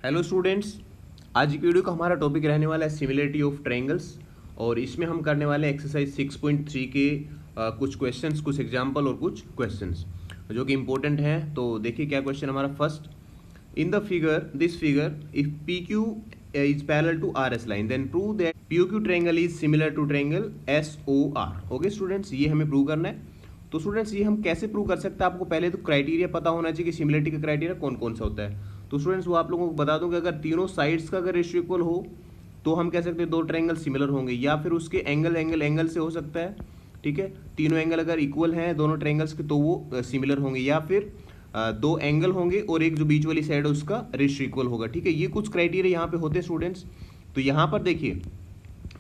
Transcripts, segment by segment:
Hello students, आज की video का हमारा टॉपिक रहने वाला है सिमिलरिटी ऑफ ट्रायंगल्स। और इसमें हम करने वाले हैं एक्सरसाइज 6.3 के कुछ क्वेश्चंस, कुछ एग्जांपल और कुछ क्वेश्चंस जो कि इंपॉर्टेंट हैं। तो देखिए क्या क्वेश्चन हमारा first. In the figure this figure if P Q is parallel to R S line then prove that P O Q triangle is similar to triangle S O R. Okay students, ये हमें prove करना है। तो students ये हम कैसे prove कर सकते हैं, आपको पहले तो क्राइटेरिया पता होना चाहिए कि सिमिलरिटी का क्राइटेरिया कौन कौन सा होता है। तो स्टूडेंट्स वो आप लोगों को बता दूं कि अगर तीनों साइड्स का अगर रेशियो इक्वल हो तो हम कह सकते हैं दो ट्रायंगल सिमिलर होंगे, या फिर उसके एंगल एंगल एंगल से हो सकता है। ठीक है, तीनों एंगल अगर इक्वल हैं दोनों ट्रायंगल्स के तो वो सिमिलर होंगे, या फिर दो एंगल होंगे और एक जो बीच वाली साइड है उसका रेशियो इक्वल होगा। ठीक है, ये कुछ क्राइटेरिया यहाँ पे होते हैं स्टूडेंट्स। तो यहाँ पर देखिए,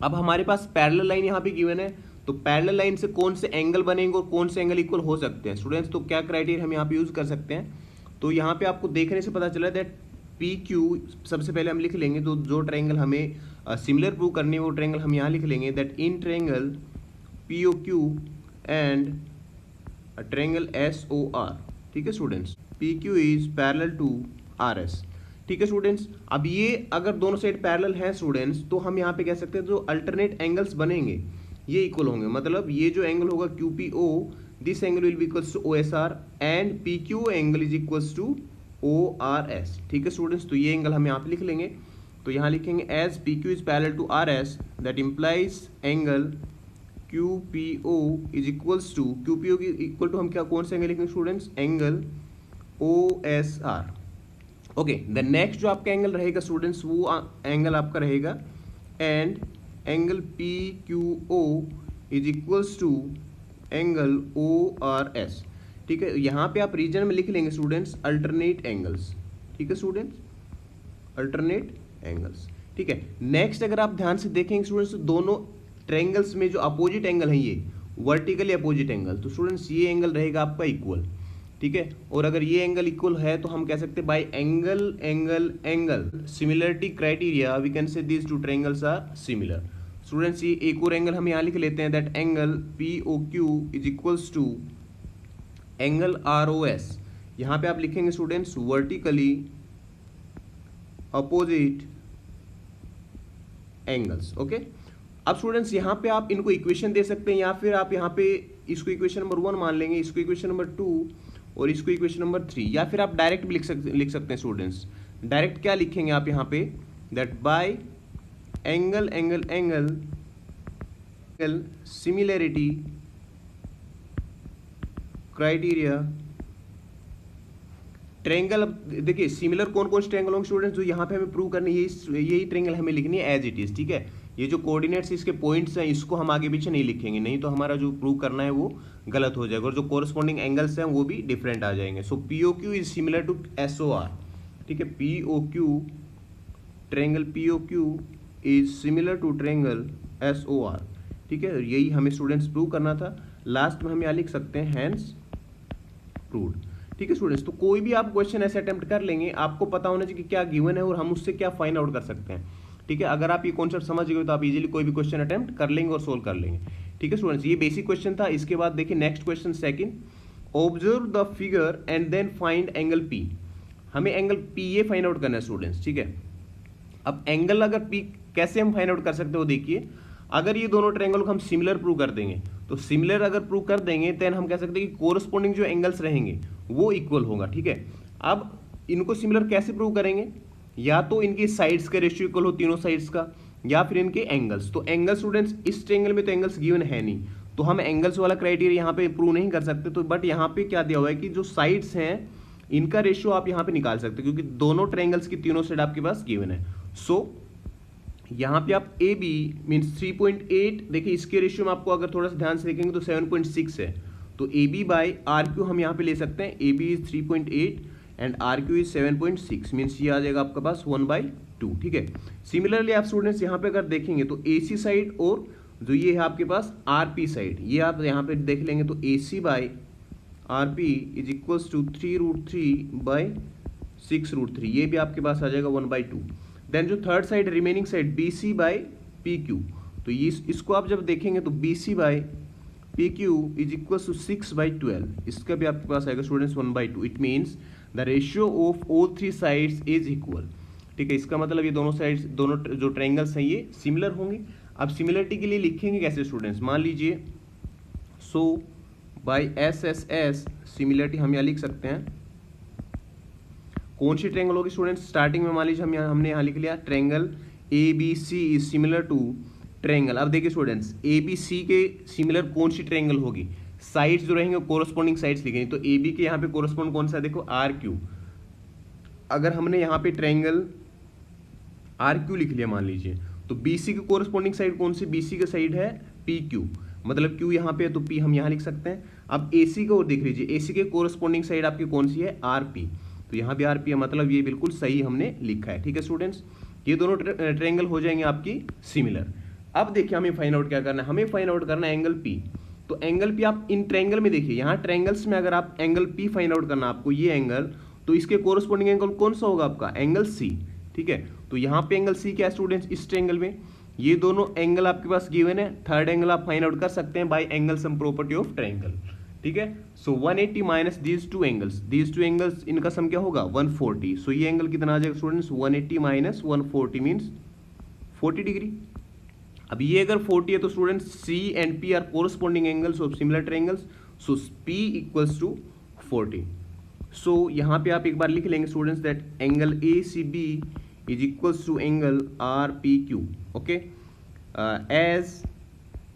अब हमारे पास पैरेलल लाइन यहाँ पे गिवन है, तो पैरेलल लाइन से कौन से एंगल बनेंगे और कौन से एंगल इक्वल हो सकते हैं स्टूडेंट्स। तो क्या क्राइटेरिया हम यहाँ पे यूज कर सकते हैं, तो यहाँ पे आपको देखने से पता चला दैट पी क्यू, सबसे पहले हम लिख लेंगे तो जो ट्रायंगल हमें सिमिलर प्रूव करनी है वो ट्रायंगल हम यहाँ लिख लेंगे that in triangle P O Q and triangle S O R. ठीक है students, P Q is parallel to R S. ठीक है स्टूडेंट्स, अब ये अगर दोनों साइड पैरेलल हैं स्टूडेंट्स तो हम यहाँ पे कह सकते हैं जो अल्टरनेट एंगल्स बनेंगे ये इक्वल होंगे। मतलब ये जो एंगल होगा Q P O, this angle will be equals to O S R and P Q angle is equals to O R S. ठीक है स्टूडेंट्स, तो ये एंगल हम यहाँ पे लिख लेंगे। तो यहाँ लिखेंगे as P Q is parallel to R S that implies angle Q P O is equals to, Q P O की इक्वल टू हम क्या कौन सा एंगल लिखेंगे students, angle O S R. Okay, the next जो आपका angle रहेगा students वो एंगल आपका रहेगा and angle P Q O is equals to angle O R S. ठीक है, यहाँ पे आप रीजन में लिख लेंगे स्टूडेंट्स अल्टरनेट एंगल्स। ठीक है स्टूडेंट्स, अल्टरनेट एंगल्स। ठीक है, नेक्स्ट अगर आप ध्यान से देखेंगे स्टूडेंट्स तो दोनों ट्रायंगल्स में जो अपोजिट एंगल है ये वर्टिकली अपोजिट एंगल, तो स्टूडेंट्स ये एंगल रहेगा आपका इक्वल। ठीक है, और अगर ये एंगल इक्वल है तो हम कह सकते हैं by angle angle angle similarity criteria we can say these two triangles are similar. Students ये एक और एंगल हम यहाँ लिख लेते हैं that angle P O Q is equals to angle R O S. यहाँ पे आप लिखेंगे students vertically opposite angles. Okay, अब स्टूडेंट्स यहाँ पे आप इनको इक्वेशन दे सकते हैं, या फिर आप यहाँ पे इसको इक्वेशन नंबर 1 मान लेंगे, इसको इक्वेशन नंबर 2 और इसको इक्वेशन नंबर 3, या फिर आप डायरेक्ट भी लिख सकते हैं स्टूडेंट्स। डायरेक्ट क्या लिखेंगे आप यहाँ पे that by angle angle angle similarity criteria triangle. अब देखिए सिमिलर कौन कौन से ट्रायंगल होंगे स्टूडेंट्स जो यहाँ पे हमें प्रूव करनी है, यही ट्रायंगल हमें लिखनी है एज इट इज। ठीक है, ये जो कोऑर्डिनेट्स इसके पॉइंट्स हैं इसको हम आगे पीछे नहीं लिखेंगे, नहीं तो हमारा जो प्रूव करना है वो गलत हो जाएगा और जो कोरस्पॉन्डिंग एंगल्स हैं वो भी डिफरेंट आ जाएंगे। So P O Q is similar to S O R. ठीक है, P O Q triangle P O Q is similar to triangle S O R. ठीक है, यही हमें स्टूडेंट्स प्रूव करना था। लास्ट में हम यहाँ लिख सकते हैं हैंस प्रूव्ड। ठीक है स्टूडेंट्स, तो कोई भी आप क्वेश्चन ऐसे अटेम्प्ट कर लेंगे आपको पता होना चाहिए कि क्या गिवन है और हम उससे क्या फाइंड आउट कर सकते हैं। ठीक है, अगर आप ये कॉन्सेप्ट समझ गए तो आप इजीली कोई भी क्वेश्चन अटेम्प्ट कर लेंगे और सोल्व कर लेंगे। ठीक है स्टूडेंट्स, ये बेसिक क्वेश्चन था। इसके बाद देखिए next question second, observe the figure and then find angle P. हमें एंगल पी ये फाइंड आउट करना है स्टूडेंट्स। ठीक है, अब एंगल अगर पी कैसे हम फाइंड आउट कर सकते हो, देखिए अगर ये दोनों ट्रायंगल को हम सिमिलर प्रूव कर देंगे तो सिमिलर अगर प्रूव कर देंगे देन हम कह सकते हैं कि कोरस्पॉन्डिंग जो एंगल्स रहेंगे वो इक्वल होगा। ठीक है, अब इनको सिमिलर कैसे प्रूव करेंगे, या तो इनकी साइड्स का रेशियो इक्वल हो तीनों साइड्स का, या फिर इनके एंगल्स। तो एंगल स्टूडेंट्स इस ट्रायंगल में तो एंगल्स गिवन है नहीं, तो हम एंगल्स वाला क्राइटेरिया यहाँ पे प्रूव नहीं कर सकते। तो बट यहाँ पे क्या दिया हुआ है कि जो साइड्स हैं इनका रेशियो आप यहाँ पे निकाल सकते हो, क्योंकि दोनों ट्रायंगल्स की तीनों साइड आपके पास गिवन है। सो यहाँ पे आप ए बी मीन्स 3.8, देखिए इसके रेशियो में आपको अगर थोड़ा सा ध्यान से देखेंगे तो 7.6 है, तो A B by R Q हम यहाँ पे ले सकते हैं। A B is 3.8 and R Q is 7.6 means ये आ जाएगा आपका पास 1/2। ठीक है, सिमिलरली आप स्टूडेंट्स यहाँ पे अगर देखेंगे तो ए सी साइड और जो ये है आपके पास आर पी साइड, ये आप यहाँ पे देख लेंगे तो A C by R P is equals to 3√3/6√3, ये भी आपके पास आ जाएगा 1/2। देन जो third side remaining side B C by P Q, तो ये इसको आप जब देखेंगे तो B C by P Q is equal to 6/12, इसका भी आपके पास आएगा students 1/2। It means the ratio of all three sides is equal. ठीक है, इसका मतलब ये दोनों साइड्स, दोनों जो ट्रायंगल्स हैं ये सिमिलर होंगे। अब सिमिलरिटी के लिए लिखेंगे कैसे स्टूडेंट्स, मान लीजिए so by S S S similarity हम यहाँ लिख सकते हैं। कौन सी ट्रायंगल होगी स्टूडेंट्स, स्टार्टिंग में मान लीजिए हमने यहाँ लिख लिया triangle A B C is similar to triangle. अब देखिए स्टूडेंट्स ए बी सी के सिमिलर कौन सी ट्रायंगल होगी, साइड्स जो रहेंगे कोरस्पॉन्डिंग साइड्स लिखेंगे। तो ए बी के यहाँ पे कोरस्पॉन्ड कौन सा, देखो आर क्यू। अगर हमने यहाँ पे ट्रायंगल आर क्यू लिख लिया मान लीजिए, तो बी सी की कोरस्पॉन्डिंग साइड कौन सी, बी सी का साइड है पी क्यू, मतलब क्यू यहाँ पे है तो पी हम यहाँ लिख सकते हैं। अब ए सी को देख लीजिए, ए सी के कोरस्पॉन्डिंग साइड आपकी कौन सी है, आर पी, तो यहाँ भी आर पी है, मतलब ये बिल्कुल सही हमने लिखा है। ठीक है स्टूडेंट्स, ये दोनों ट्रायंगल हो जाएंगे आपकी सिमिलर। अब देखिए हमें फाइंड आउट क्या करना है, हमें फाइंड आउट करना है एंगल पी। तो एंगल पी आप इन ट्रायंगल में देखिए, यहाँ ट्रायंगल्स में अगर आप एंगल पी फाइंड आउट करना आपको, ये एंगल, तो इसके कोरस्पॉन्डिंग एंगल कौन सा होगा आपका, एंगल सी। ठीक है, तो यहाँ पे एंगल सी क्या है स्टूडेंट्स, इस ट्रायंगल में ये दोनों एंगल आपके पास गिवन है। थर्ड एंगल आप फाइंड आउट कर सकते हैं by angle sum property of triangle. ठीक है, सो 180 माइनस दीज टू एंगल्स, इनका सम क्या होगा 140। सो ये एंगल कितना आ जाएगा स्टूडेंट्स, 180 माइनस 140 मीन्स 40 डिग्री। अब ये अगर 40 है तो students C and P are corresponding angles of similar triangles, so P equals to 40। So यहाँ पे आप एक बार लिख लेंगे students that angle A C B is equals to angle R P Q. Okay, as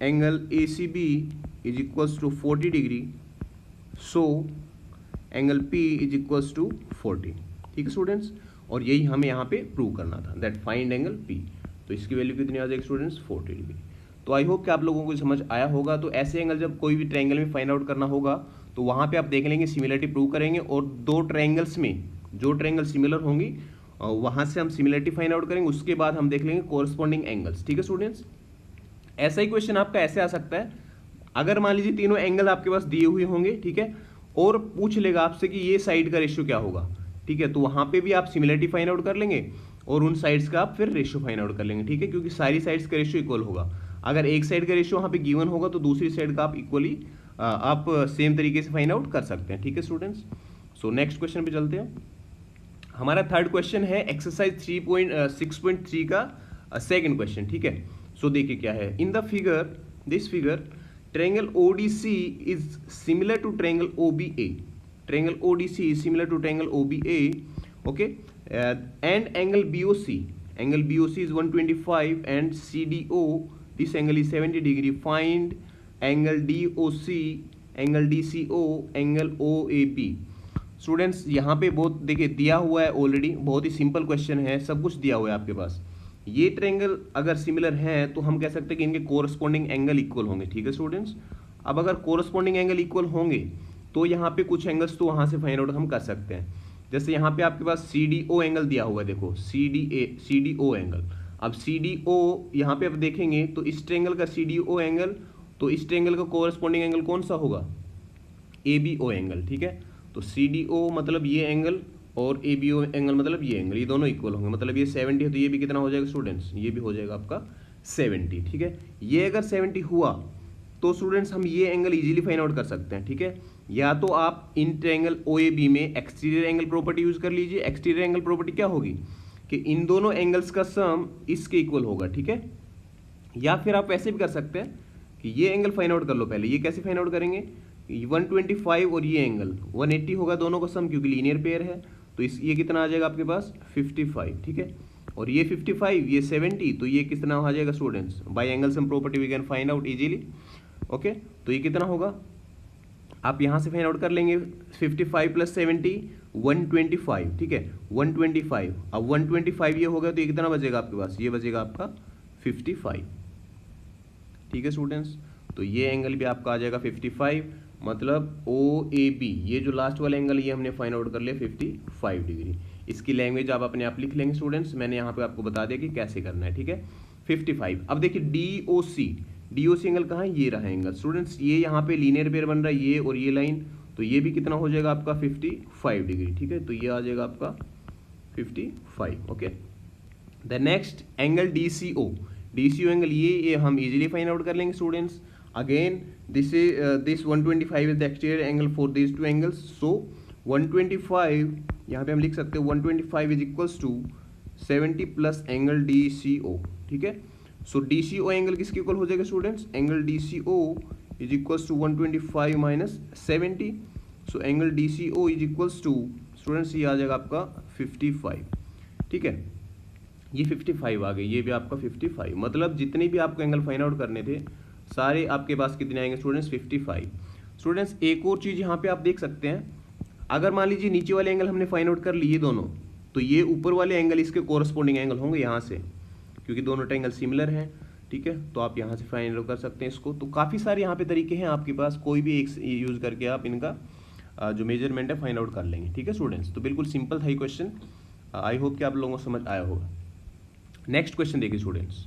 angle A C B is equals to 40 degree, so angle P is equals to 40। ठीक है students, और यही हमें यहाँ पे प्रूव करना था, that find angle P. तो इसकी वैल्यू कितनी आ जाएगी स्टूडेंट्स, 40 डिग्री। तो आई होप कि आप लोगों को समझ आया होगा। तो ऐसे एंगल जब कोई भी ट्रायंगल में फाइंड आउट करना होगा तो वहाँ पे आप देख लेंगे सिमिलरिटी प्रूव करेंगे, और दो ट्रायंगल्स में जो ट्रायंगल सिमिलर होंगी वहाँ से हम सिमिलरिटी फाइंड आउट करेंगे, उसके बाद हम देख लेंगे कोरस्पॉन्डिंग एंगल्स। ठीक है स्टूडेंट्स, ऐसा ही क्वेश्चन आपका ऐसे आ सकता है, अगर मान लीजिए तीनों एंगल आपके पास दिए हुए होंगे, ठीक है, और पूछ लेगा आपसे कि ये साइड का रेशियो क्या होगा। ठीक है, तो वहाँ पे भी आप सिमिलरिटी फाइंड आउट कर लेंगे और उन साइड्स का आप फिर रेशियो फाइंड आउट कर लेंगे। ठीक है, क्योंकि सारी साइड्स का रेशियो इक्वल होगा। अगर एक साइड का रेशियो वहाँ पे गिवन होगा तो दूसरी साइड का आप इक्वली आप सेम तरीके से फाइंड आउट कर सकते हैं। ठीक है स्टूडेंट्स, सो नेक्स्ट क्वेश्चन पे चलते हैं। हमारा थर्ड क्वेश्चन है एक्सरसाइज 3.6.3 का सेकंड क्वेश्चन। ठीक है, सो देखिए क्या है, in the figure, this figure triangle ODC is similar to triangle OBA। Triangle ODC is similar to triangle OBA, okay, and angle BOC is 125 and CDO, this angle is 70 degree. Find angle DOC, angle DCO, angle OAB। Students यहाँ पे बहुत देखिए दिया हुआ है already, बहुत ही simple question है, सब कुछ दिया हुआ है आपके पास। ये ट्रायंगल अगर सिमिलर हैं तो हम कह सकते हैं कि इनके कोरस्पॉन्डिंग एंगल इक्वल होंगे। ठीक है स्टूडेंट्स, अब अगर कोरस्पॉन्डिंग एंगल इक्वल होंगे तो यहाँ पे कुछ एंगल्स तो वहाँ से फाइंड आउट हम कर सकते हैं। जैसे यहाँ पे आपके पास CDO एंगल दिया हुआ है, देखो CDO एंगल। अब CDO यहाँ पे आप देखेंगे तो इस ट्रायंगल का CDO एंगल, तो इस ट्रायंगल का कोरस्पॉन्डिंग एंगल कौन सा होगा, ABO एंगल। ठीक है, तो CDO मतलब ये एंगल और ABO एंगल मतलब ये एंगल, ये दोनों इक्वल होंगे। मतलब ये 70 है तो ये भी कितना हो जाएगा स्टूडेंट्स, ये भी हो जाएगा आपका 70। ठीक है, ये अगर 70 हुआ तो स्टूडेंट्स हम ये एंगल इजीली फाइंड आउट कर सकते हैं। ठीक है, या तो आप इन ट्रायंगल OAB में एक्सटीरियर एंगल प्रॉपर्टी यूज कर लीजिए। एक्सटीरियर एंगल प्रॉपर्टी क्या होगी कि इन दोनों एंगल्स का सम इसके इक्वल होगा। ठीक है, या फिर आप ऐसे भी कर सकते हैं कि ये एंगल फाइंड आउट कर लो पहले। ये कैसे फाइंड आउट करेंगे, 125 और ये एंगल 180 होगा दोनों का सम, क्योंकि लीनियर पेयर है। तो इस ये कितना आ जाएगा आपके पास 55। ठीक है, और ये 55, ये 70, तो ये कितना आ जाएगा students, by angle sum property we can find out easily. Okay, तो ये कितना होगा, आप यहाँ से फाइंड आउट कर लेंगे 55 प्लस 70 125। ठीक है, 125, अब 125 ये होगा तो ये कितना बचेगा आपके पास, ये बचेगा आपका 55। ठीक है स्टूडेंट्स, तो ये एंगल भी आपका आ जाएगा 55, मतलब OAB, ये जो लास्ट वाला एंगल ये हमने फाइंड आउट कर लिया 55 डिग्री। इसकी लैंग्वेज आप अपने आप लिख लेंगे स्टूडेंट्स, मैंने यहाँ पे आपको बता दिया कि कैसे करना है। ठीक है, 55। अब देखिए DOC एंगल कहाँ है, ये रहा एंगल स्टूडेंट्स, ये यहाँ पे लीनियर पेयर बन रहा है, ये और ये लाइन, तो ये भी कितना हो जाएगा आपका 55 डिग्री। ठीक है, तो ये आ जाएगा आपका 55। Okay, the next angle DCO angle, ये हम इजीली फाइंड आउट कर लेंगे students. Again this 125 is the exterior angle for this two angles. So 125 यहाँ पे हम लिख सकते हैं 125 is equals to 70 plus angle D C O, ठीक है। So D C O angle किसके इक्वल हो जाएगा students, angle D C O is equals to 125 minus 70। So angle D C O is equals to students ये आ जाएगा आपका 55, ठीक है। ये 55 आ गई, ये भी आपका 55, मतलब जितने भी आपको एंगल फाइंड आउट करने थे सारे आपके पास कितने आएंगे स्टूडेंट्स, 55। स्टूडेंट्स एक और चीज़ यहाँ पे आप देख सकते हैं, अगर मान लीजिए नीचे वाले एंगल हमने फाइंड आउट कर लिए दोनों, तो ये ऊपर वाले एंगल इसके कोरस्पॉन्डिंग एंगल होंगे यहाँ से, क्योंकि दोनों ट्रायंगल सिमिलर हैं, ठीक है। तो आप यहाँ से फाइंड आउट कर सकते हैं इसको। तो काफ़ी सारे यहाँ पे तरीके हैं आपके पास, कोई भी एक यूज़ करके आप इनका जो मेजरमेंट है फाइंड आउट कर लेंगे, ठीक है स्टूडेंट्स। तो बिल्कुल सिंपल था ये क्वेश्चन, आई होप कि आप लोगों को समझ आया होगा। नेक्स्ट क्वेश्चन देखिए स्टूडेंट्स,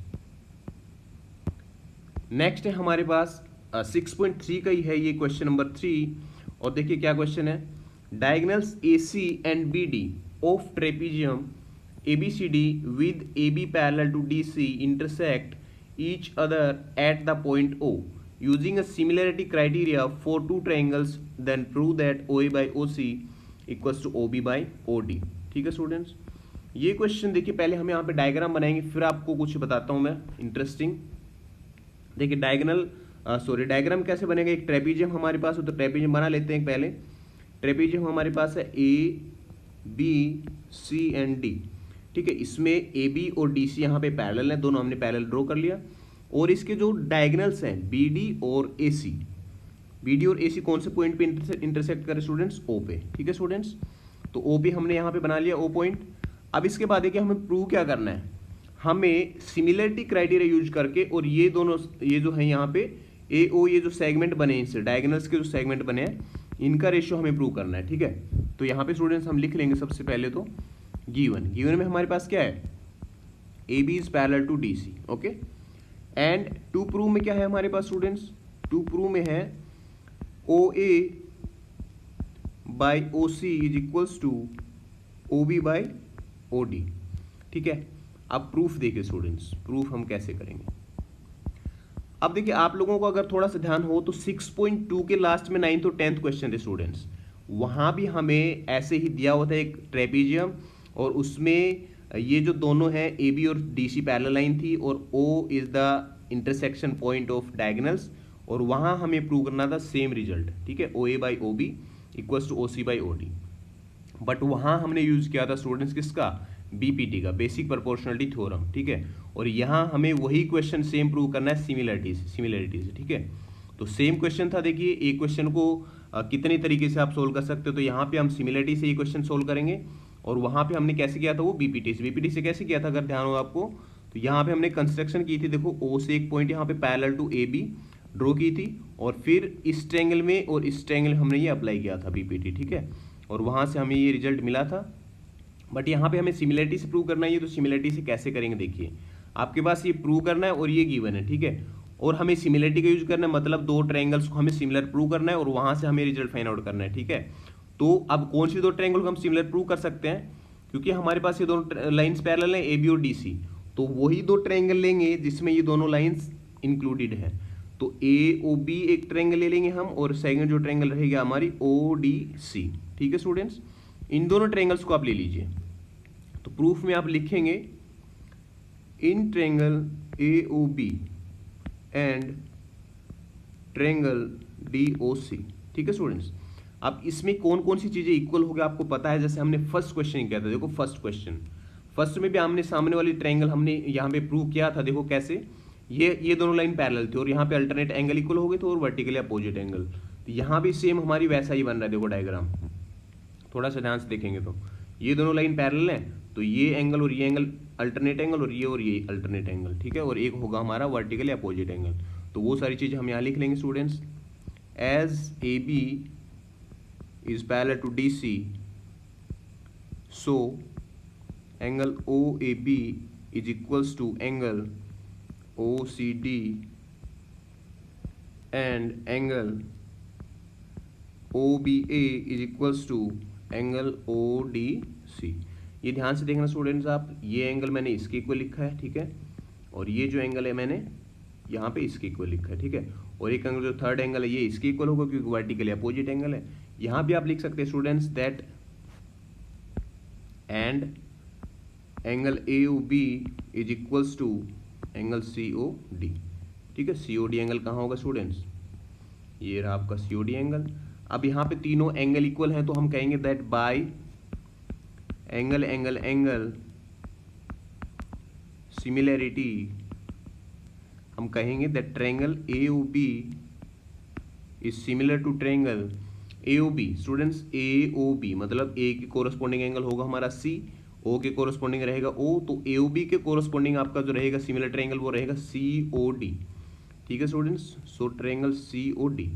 नेक्स्ट है हमारे पास 6.3 का ही है ये क्वेश्चन नंबर 3, और देखिए क्या क्वेश्चन है, diagonals AC and BD of trapezium ABCD with AB parallel to DC intersect each other at the point O using a similarity criteria for two triangles, then prove that OA by OC equals to OB by OD, ठीक है students. ये question देखिए, पहले हम यहाँ पे diagram बनाएंगे, फिर आपको कुछ बताता हूँ मैं इंटरेस्टिंग। देखिए डायग्राम कैसे बनेगा, एक ट्रेपीजियम हमारे पास है, तो ट्रेपीजियम बना लेते हैं पहले। ट्रेपीजियम हमारे पास है ABC एंड D, ठीक है। इसमें AB और DC यहाँ पे पैरेलल है, दोनों हमने पैरेलल ड्रॉ कर लिया, और इसके जो डायगोनल्स हैं BD और AC कौन से पॉइंट पे इंटरसेक्ट करे स्टूडेंट्स, O पे, ठीक है स्टूडेंट्स। तो O पे हमने यहाँ पे बना लिया O पॉइंट। अब इसके बाद देखिए हमें प्रूव क्या करना है, हमें सिमिलरिटी क्राइटेरिया यूज करके, और ये दोनों ये जो है यहाँ पे AO, ये जो सेगमेंट बने इनसे डायगोनल्स के जो सेगमेंट बने हैं, इनका रेशियो हमें प्रूव करना है, ठीक है। तो यहाँ पे स्टूडेंट्स हम लिख लेंगे सबसे पहले तो गिवन में हमारे पास क्या है, AB is parallel to DC, okay. And to prove में क्या है हमारे पास स्टूडेंट्स, टू प्रूव में है OA by OC is equals to OB by OD, ठीक है। अब प्रूफ देखिए स्टूडेंट्स, प्रूफ हम कैसे करेंगे। अब देखिए आप लोगों को अगर थोड़ा सा ध्यान हो तो 6.2 के लास्ट में 9th और 10th क्वेश्चन थे स्टूडेंट्स, वहाँ भी हमें ऐसे ही दिया हुआ था एक ट्रेपीजियम, और उसमें ये जो दोनों हैं AB और DC पैरेलल लाइन थी, और O is the intersection point of diagonals, और वहाँ हमें प्रूव करना था सेम रिजल्ट, ठीक है, OA by OB equals to OC by OD। But वहाँ हमने यूज किया था स्टूडेंट्स किसका, BPT का, बेसिक प्रोपोर्शनलिटी थ्योरम, ठीक है। और यहाँ हमें वही क्वेश्चन सेम प्रूव करना है सिमिलरिटी से, ठीक है। तो सेम क्वेश्चन था, देखिए एक क्वेश्चन को कितने तरीके से आप सोल्व कर सकते हो, तो यहाँ पे हम सिमिलरिटी से ये क्वेश्चन सोल्व करेंगे, और वहाँ पे हमने कैसे किया था वो BPT से कैसे किया था अगर ध्यान हो आपको, तो यहाँ पे हमने कंस्ट्रक्शन की थी, देखो O से एक पॉइंट यहाँ पे पैरेलल टू AB ड्रॉ की थी, और फिर इस ट्रायंगल में और इस ट्रायंगल हमने ये अप्लाई किया था BPT, ठीक है, और वहाँ से हमें ये रिजल्ट मिला था। बट यहाँ पे हमें सिमिलरिटी से प्रूव करना है, तो सिमिलरिटी से कैसे करेंगे, देखिए आपके पास ये प्रूव करना है और ये गिवन है, ठीक है, और हमें सिमिलरिटी का यूज करना है, मतलब दो ट्रायंगल्स को हमें सिमिलर प्रूव करना है, और वहाँ से हमें रिजल्ट फाइंड आउट करना है, ठीक है। तो अब कौन सी दो ट्रायंगल को हम सिमिलर प्रूव कर सकते हैं, क्योंकि हमारे पास ये दोनों लाइन्स पैरेलल हैं AB और DC, तो वही दो ट्रायंगल लेंगे जिसमें ये दोनों लाइन्स इंक्लूडेड है। तो AOB एक ट्रायंगल ले लेंगे हम, और सेकंड जो ट्रायंगल रहेगा हमारी ODC, ठीक है स्टूडेंट्स। इन दोनों ट्रायंगल्स को आप ले लीजिए, तो प्रूफ में आप लिखेंगे in triangle AOB and triangle DOC, ठीक है स्टूडेंट्स। अब इसमें कौन कौन सी चीजें इक्वल हो गया आपको पता है, जैसे हमने फर्स्ट क्वेश्चन किया था, देखो फर्स्ट में भी हमने सामने वाली ट्रायंगल हमने यहाँ पे प्रूव किया था, देखो कैसे, ये दोनों लाइन पैरेलल थी, और यहाँ पे अल्टरनेट एंगल इक्वल हो गए थे, और वर्टिकली अपोजिट एंगल, तो यहाँ भी सेम हमारी वैसा ही बन रहा है, देखो डायग्राम थोड़ा सा ध्यान से देखेंगे तो ये दोनों लाइन पैरेलल है, तो ये एंगल और ये एंगल अल्टरनेट एंगल, और ये अल्टरनेट एंगल, ठीक है, और एक होगा हमारा वर्टिकली अपोजिट एंगल। तो वो सारी चीजें हम यहाँ लिख लेंगे students, as AB is parallel to DC, so angle OAB is equals to angle OCD and angle OBA is equals to angle ODC। ये ध्यान से देखना स्टूडेंट्स आप, ये एंगल मैंने इसके इक्वल लिखा है, ठीक है, और ये जो एंगल है मैंने यहाँ पे इसके इक्वल लिखा है, ठीक है, और एक एंगल जो थर्ड एंगल है ये इसके इक्वल होगा, क्योंकि वर्टिकली अपोजिट एंगल है। यहाँ भी आप लिख सकते हैं students that angle A O B is equals to angle C O D. ठीक है, सी ओ डी एंगल कहाँ होगा स्टूडेंट्स, ये रहा आपका सी ओ डी एंगल। अब यहाँ पे तीनों एंगल इक्वल हैं तो हम कहेंगे that by angle angle angle similarity हम कहेंगे that triangle A O B is similar to triangle A O B. Students A O B मतलब ए के कोरस्पॉन्डिंग एंगल होगा हमारा सी, ओ के कोरस्पॉन्डिंग रहेगा ओ, तो ए ओ बी के कोरस्पॉन्डिंग आपका जो रहेगा सिमिलर ट्रायंगल वो रहेगा सी ओ डी। ठीक है students, so triangle C O D.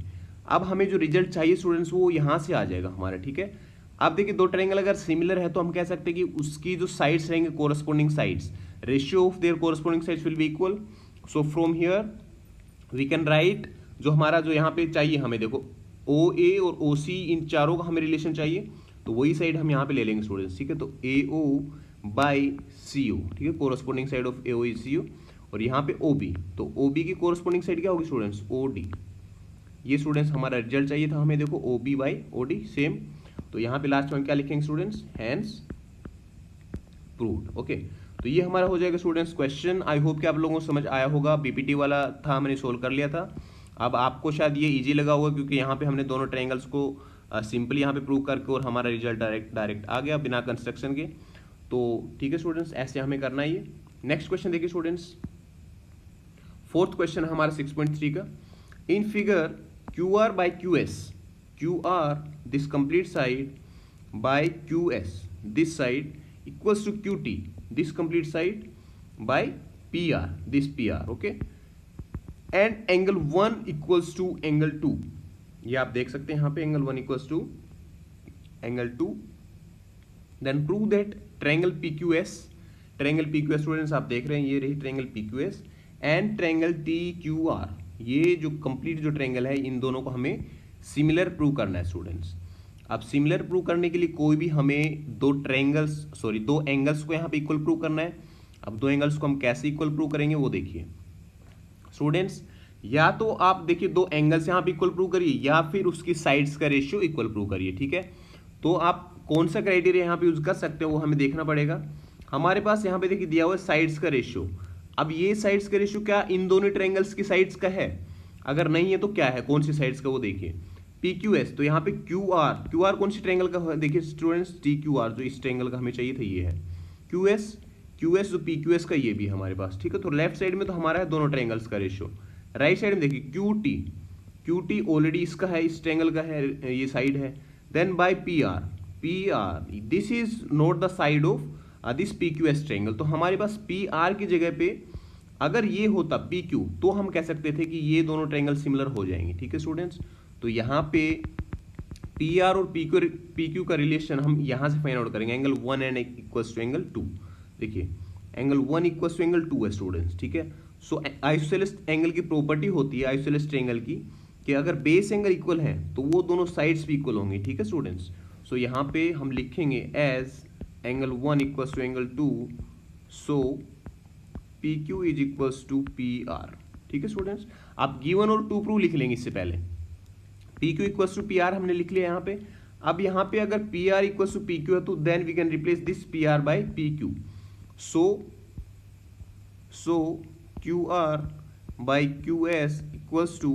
अब हमें जो रिजल्ट चाहिए स्टूडेंट्स वो यहाँ से आ जाएगा हमारा। ठीक है, अब देखिए दो ट्रायंगल अगर सिमिलर है तो हम कह सकते हैं कि उसकी जो साइड्स रहेंगे corresponding sides, ratio of their corresponding sides will be equal. So from here we can write जो हमारा जो यहाँ पे चाहिए हमें, देखो ओ ए और ओ सी इन चारों का हमें रिलेशन चाहिए तो वही साइड हम यहाँ पे ले लेंगे स्टूडेंट्स। ठीक है, तो ए ओ बाई सी ओ, ठीक है, corresponding side of A O is C O, और यहाँ पे ओ बी, तो ओ बी की कोरस्पॉन्डिंग साइड क्या होगी स्टूडेंट्स, ओ डी। ये स्टूडेंट्स हमारा रिजल्ट चाहिए था हमें, देखो O B by O D same. तो यहाँ पे लास्ट में हम क्या लिखेंगे स्टूडेंट्स, हैंस प्रूव्ड। ओके, तो ये हमारा हो जाएगा स्टूडेंट्स क्वेश्चन। आई होप कि आप लोगों को समझ आया होगा, बीपीटी वाला था मैंने सोल्व कर लिया था। अब आपको शायद ये इजी लगा होगा क्योंकि यहाँ पे हमने दोनों ट्रायंगल्स को सिंपली यहाँ पे प्रूव करके और हमारा रिजल्ट डायरेक्ट आ गया बिना कंस्ट्रक्शन के। तो ठीक है स्टूडेंट्स, ऐसे हमें करना है ये। नेक्स्ट क्वेश्चन देखिए स्टूडेंट्स, फोर्थ क्वेश्चन हमारा 6.3 का। In figure Q R by Q S, Q R this complete side by Q S this side equals to Q T this complete side by P R this P R. Okay, and angle 1 equals to angle 2, ये आप देख सकते हैं यहाँ पे angle 1 equals to angle 2। Then prove that triangle P Q S, triangle P Q S students आप देख रहे हैं ये रही triangle P Q S and triangle T Q R, ये जो कंप्लीट जो ट्रायंगल है इन दोनों को हमें सिमिलर प्रूव करना है स्टूडेंट्स। अब सिमिलर प्रूव करने के लिए कोई भी हमें दो एंगल्स को यहाँ पे इक्वल प्रूव करना है। अब दो एंगल्स को हम कैसे इक्वल प्रूव करेंगे वो देखिए स्टूडेंट्स, या तो आप देखिए दो एंगल्स यहाँ पे इक्वल प्रूव करिए या फिर उसकी साइड्स का रेशियो इक्वल प्रूव करिए। ठीक है, तो आप कौन सा क्राइटेरिया यहाँ पे यूज कर सकते हो वो हमें देखना पड़ेगा। हमारे पास यहाँ पे देखिए दिया हुआ है साइड्स का रेशियो। अब ये साइड्स का रेशियो क्या इन दोनों ट्रायंगल्स की साइड्स का है, अगर नहीं है तो क्या है, कौन सी साइड्स का वो देखिए। पी क्यू एस, तो यहाँ पे क्यू आर कौन सी ट्रायंगल का, देखिए स्टूडेंट्स टी क्यू आर जो इस ट्रायंगल का हमें चाहिए था ये है। क्यू एस जो पी क्यू एस का ये भी है हमारे पास। ठीक है, तो लेफ्ट साइड में तो हमारा है दोनों ट्रायंगल्स का रेशियो। राइट साइड में देखिए क्यू टी ऑलरेडी इसका है, इस ट्रायंगल का है, ये साइड है। Then by P R this is not the side of this P Q S triangle, तो हमारे पास पी आर की जगह पे अगर ये होता पी क्यू तो हम कह सकते थे कि ये दोनों ट्रायंगल सिमिलर हो जाएंगे। ठीक है स्टूडेंट्स, तो यहाँ पे पी आर और पी क्यू का रिलेशन हम यहाँ से फाइंड आउट करेंगे। Angle 1 and equals to angle 2, देखिए एंगल 1 इक्वल्स टू एंगल 2 है स्टूडेंट्स। ठीक है, सो आइसोसेलेस एंगल की प्रॉपर्टी होती है आइसोसेलेस ट्रायंगल की कि अगर बेस एंगल इक्वल है तो वो दोनों साइड्स भी इक्वल होंगी। ठीक है स्टूडेंट्स, सो यहाँ पे हम लिखेंगे as angle 1 equals to angle 2, so P Q is equals to P R. ठीक है स्टूडेंट्स, आप गिवन और टू प्रूव लिख लेंगे इससे पहले। P Q equals to P R हमने लिख लिया यहाँ पे। अब यहाँ पे अगर P R equals to P Q है तो then we can replace this P R by P Q. So Q R by Q S equals to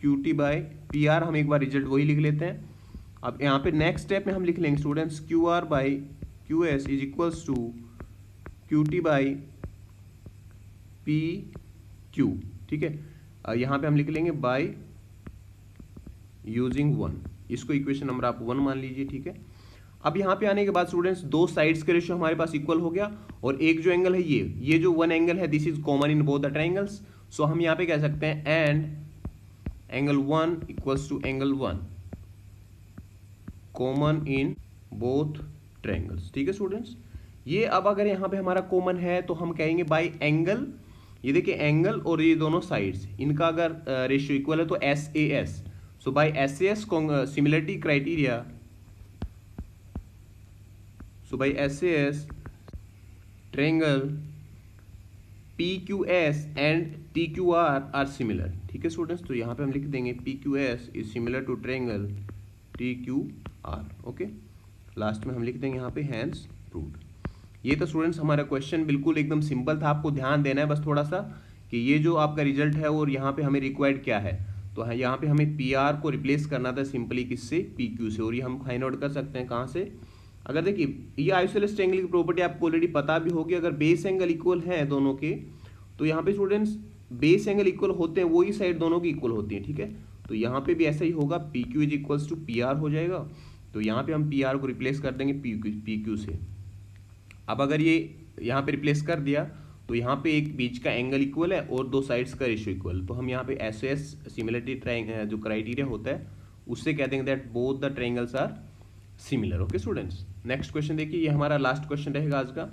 Q T by P R. हम एक बार रिजल्ट वही लिख लेते हैं। अब यहाँ पे नेक्स्ट स्टेप में हम लिख लेंगे students Q R by Q S is equals to Q T by P Q. ठीक है, यहाँ पे हम लिख लेंगे बाई यूजिंग 1, इसको इक्वेशन नंबर आप 1 मान लीजिए। ठीक है, अब यहाँ पे आने के बाद स्टूडेंट्स दो साइड्स के रेशियो हमारे पास इक्वल हो गया और एक जो एंगल है ये जो वन एंगल है this is common in both the triangles. So हम यहाँ पे कह सकते हैं and angle 1 equals to angle 1 common in both triangles. ठीक है स्टूडेंट्स, ये अब अगर यहाँ पे हमारा कॉमन है तो हम कहेंगे बाय एंगल, ये देखिए एंगल और ये दोनों साइड्स इनका अगर रेशियो इक्वल है तो S A S. So by S A S similarity criteria, so by SAS triangle PQS and TQR are similar। ठीक है स्टूडेंट्स, तो यहाँ पे हम लिख देंगे PQS is similar to triangle TQR। Okay, last में हम लिख देंगे यहाँ पे hence proved। ये तो स्टूडेंट्स हमारा क्वेश्चन बिल्कुल एकदम सिंपल था, आपको ध्यान देना है बस थोड़ा सा कि ये जो आपका रिजल्ट है और यहाँ पे हमें रिक्वायर्ड क्या है, तो यहाँ पे हमें पी आर को रिप्लेस करना था सिंपली किससे, पी क्यू से, और ये हम फाइंड आउट कर सकते हैं कहाँ से। अगर देखिए ये आइसोसेलेस ट्रायंगल की प्रॉपर्टी आपको ऑलरेडी पता भी होगी, अगर बेस एंगल इक्वल है दोनों के, तो यहाँ पे स्टूडेंट्स बेस एंगल इक्वल होते हैं, वही साइड दोनों की इक्वल होती है, ठीक है। तो यहाँ पे भी ऐसा ही होगा, P Q is equals to P R हो जाएगा। तो यहाँ पे हम पी आर को रिप्लेस कर देंगे पी क्यू से। अब अगर ये यहाँ पे रिप्लेस कर दिया तो यहाँ पे एक बीच का एंगल इक्वल है और दो साइड्स का रेशियो इक्वल, तो हम यहाँ पे एस एस सिमिलरिटी ट्रायंगल जो क्राइटेरिया होता है उससे कह देंगे that both the triangles are similar. Okay students, next question देखिए, ये हमारा लास्ट क्वेश्चन रहेगा आज का,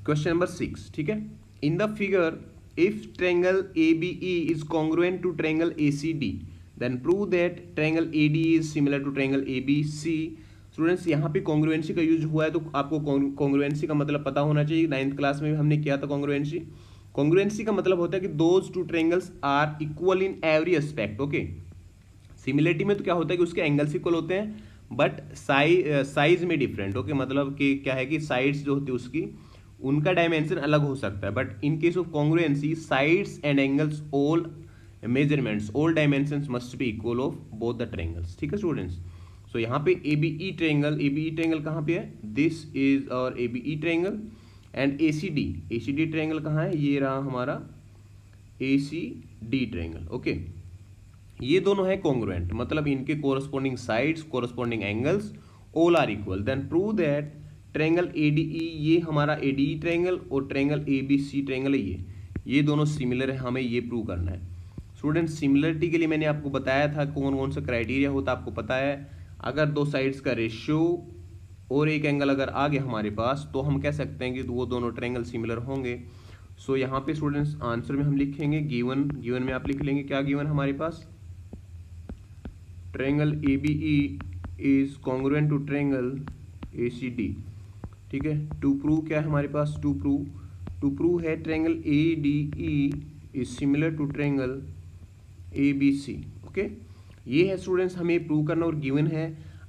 क्वेश्चन नंबर 6, ठीक है। In the figure if triangle ABE is congruent to triangle ACD then prove that triangle AD is similar to triangle ABC। Students यहाँ पे कॉन्ग्रुएंसी का यूज हुआ है, तो आपको कॉन्ग्रुएंसी का मतलब पता होना चाहिए, 9th क्लास में भी हमने किया था कॉन्ग्रुएंसी। कॉन्ग्रुएंसी का मतलब होता है कि those two triangles are equal in every aspect. Okay, similarity में तो क्या होता है कि उसके एंगल्स इक्वल होते हैं बट साइज में डिफरेंट। ओके, मतलब कि क्या है कि साइड्स जो होती है उसकी उनका डायमेंशन अलग हो सकता है, but in case of congruency sides and angles all measurements all dimensions must be equal of both the triangles, ठीक है स्टूडेंट्स। सो यहाँ पे ABE ट्रायंगल कहाँ पे है, दिस इज और ABE triangle and ACD triangle कहाँ है, ये रहा हमारा ACD ट्रायंगल। ओके, ये दोनों है कॉन्ग्रुएंट, मतलब इनके corresponding sides corresponding angles all are equal, then prove that triangle ADE, ये हमारा ADE ट्रायंगल और ट्रायंगल ABC ट्रायंगल है, ये दोनों सिमिलर है, हमें ये प्रूव करना है। स्टूडेंट्स सिमिलरिटी के लिए मैंने आपको बताया था कौन कौन सा क्राइटेरिया होता है, आपको पता है। अगर दो साइड्स का रेशियो और एक एंगल अगर आ गया हमारे पास तो हम कह सकते हैं कि वो दोनों ट्रायंगल सिमिलर होंगे। सो यहाँ पे स्टूडेंट्स आंसर में हम लिखेंगे गिवन में आप लिख लेंगे क्या गिवन हमारे पास, triangle ABE is congruent to triangle ACD, ठीक है। टू प्रूव क्या है हमारे पास, टू प्रूव है triangle ADE is similar to triangle ABC। Okay, ये है स्टूडेंट्स हमें प्रूव करना और गिवन है।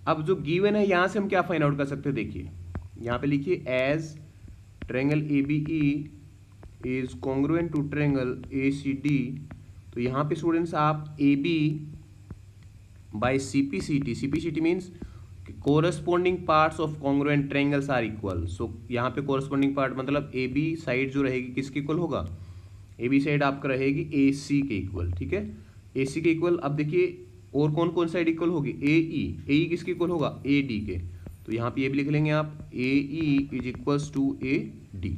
अब जो गिवन है यहाँ से हम क्या फाइंड आउट कर सकते हैं, देखिए यहाँ पे लिखिए as triangle ABE is congruent to triangle ACD, तो यहाँ पे स्टूडेंट्स आप AB by CPCT means corresponding parts of congruent triangles are equal. So यहाँ पे कोरस्पॉन्डिंग पार्ट मतलब AB साइड जो रहेगी किसके इक्वल होगा, AB साइड आपका रहेगी AC के इक्वल, ठीक है, AC के इक्वल। अब देखिए और कौन कौन साइड इक्वल होगी, AE किसके इक्वल होगा, AD के, तो यहाँ पे ये भी लिख लेंगे आप AE is equals to AD।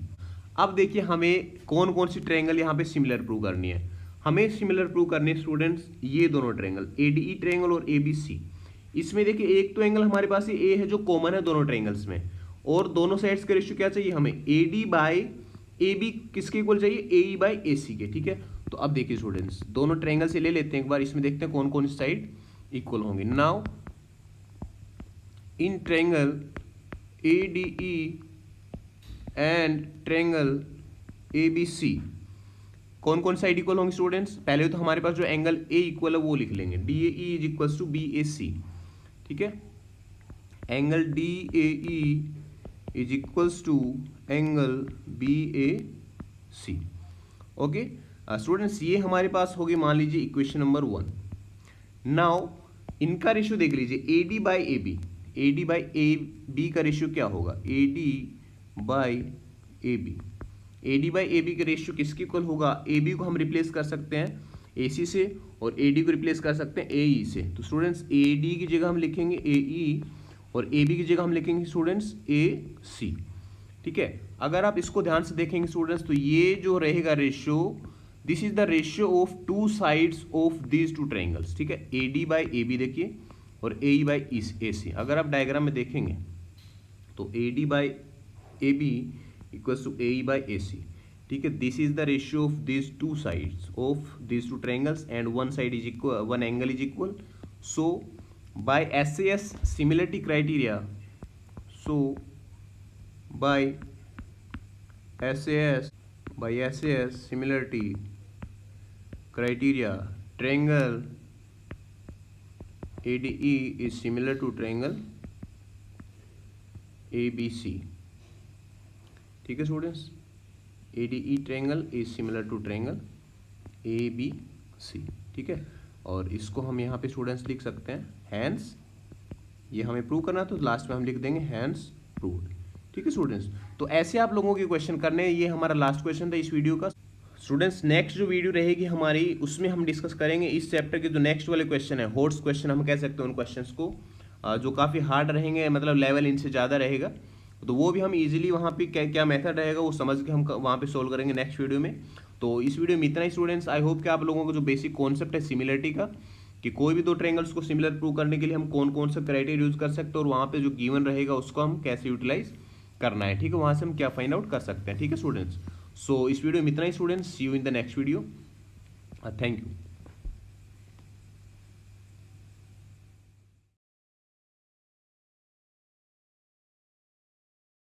अब देखिए हमें कौन कौन सी ट्रायंगल यहाँ पे सिमिलर प्रूव करनी है, हमें सिमिलर प्रूव करने स्टूडेंट्स ये दोनों ट्रायंगल ADE ट्रायंगल और ABC। इसमें देखिए एक तो एंगल हमारे पास ये A है जो कॉमन है दोनों ट्रायंगल्स में, और दोनों साइड्स का रेशियो क्या चाहिए हमें, AD बाय AB किसके इक्वल चाहिए, AE बाय AC के, ठीक है। तो अब देखिए स्टूडेंट्स दोनों ट्रायंगल से ले लेते हैं एक बार, इसमें देखते हैं कौन कौन सी साइड इक्वल होंगी। Now in triangle ADE and triangle ABC कौन कौन साइड इक्वल होंगे स्टूडेंट्स, पहले तो हमारे पास जो एंगल A इक्वल है वो लिख लेंगे, DAE is equals to BAC, ठीक है, angle DAE is equals to angle BAC। Okay students, ये हमारे पास होगी मान लीजिए इक्वेशन नंबर 1। नाउ इनका रेशियो देख लीजिए AD बाई AB का रेशियो क्या होगा, AD बाई AB का रेशियो किसके इक्वल होगा, AB को हम रिप्लेस कर सकते हैं AC से और AD को रिप्लेस कर सकते हैं AE से। तो स्टूडेंट्स AD की जगह हम लिखेंगे AE और AB की जगह हम लिखेंगे स्टूडेंट्स AC, ठीक है। अगर आप इसको ध्यान से देखेंगे स्टूडेंट्स तो ये जो रहेगा ratio, this is the ratio of to sides of these two triangles, ठीक है, AD बाई AB देखिए और AE बाई AC। अगर आप डायग्राम में देखेंगे तो AD by AB equals to AE by AC, ठीक है। This is the ratio of these two sides of these two triangles and one side is equal, one angle is equal. So by SAS similarity criteria, so by SAS similarity criteria triangle ADE is similar to triangle ABC, ठीक है students, ADE triangle is similar to triangle ABC, ठीक है। और इसको हम यहाँ पे students लिख सकते हैं हैंस, ये हमें प्रूव करना तो लास्ट में हम लिख देंगे हैंस प्रूव्ड, ठीक है स्टूडेंट्स। तो ऐसे आप लोगों के क्वेश्चन करने हैं। ये हमारा लास्ट क्वेश्चन था इस वीडियो का। स्टूडेंट्स नेक्स्ट जो वीडियो रहेगी हमारी, उसमें हम डिस्कस करेंगे इस चैप्टर के जो नेक्स्ट वाले क्वेश्चन है, हॉट्स क्वेश्चन हम कह सकते हैं उन क्वेश्चंस को, जो काफ़ी हार्ड रहेंगे, मतलब लेवल इनसे ज़्यादा रहेगा। तो वो भी हम इजीली वहाँ पे क्या क्या मेथड रहेगा वो समझ के हम वहाँ पे सोल्व करेंगे नेक्स्ट वीडियो में। तो इस वीडियो में इतना ही स्टूडेंट्स। आई होप कि आप लोगों को जो बेसिक कॉन्सेप्ट है सिमिलरिटी का, कि कोई भी दो ट्रायंगल्स को सिमिलर प्रूव करने के लिए हम कौन कौन सा क्राइटेरिया यूज कर सकते हैं, और वहाँ पे जो गिवन रहेगा उसको हम कैसे यूटिलाइज करना है, ठीक है, वहाँ से हम क्या फाइंड आउट कर सकते हैं, ठीक है स्टूडेंट्स। सो इस वीडियो में इतना ही students, see you in the next video, thank you.